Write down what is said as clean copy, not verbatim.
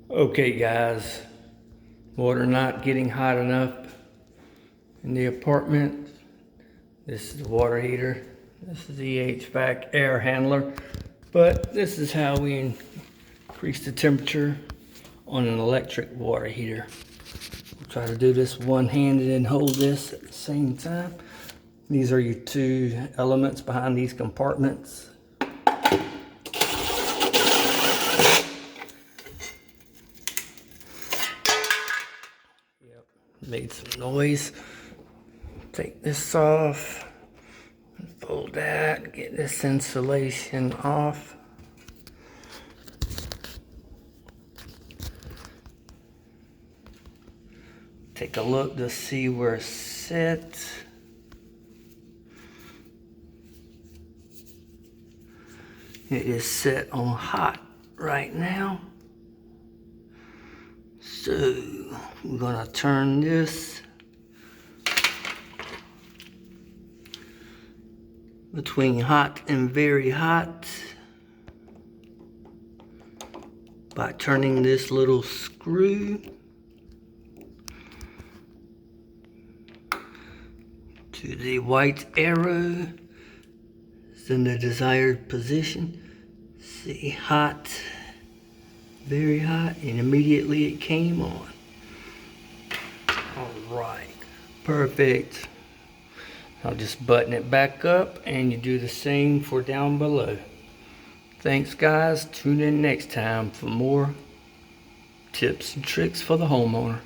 Okay guys, water not getting hot enough in the apartment. This is the water heater. This is the HVAC air handler. But this is how we increase the temperature on an electric water heater. We'll try to do this one-handed and hold this at the same time. These are your two elements behind these compartments. Made some noise. Take this off, fold that, get this insulation off. Take a look to see where it sits. It is set on hot right now. So we're gonna turn this between hot and very hot by turning this little screw to the white arrow. It's in the desired position. See, hot, very hot, and immediately it came on. All right, perfect. I'll just button it back up and you do the same for down below. Thanks guys, tune in next time for more tips and tricks for the homeowner.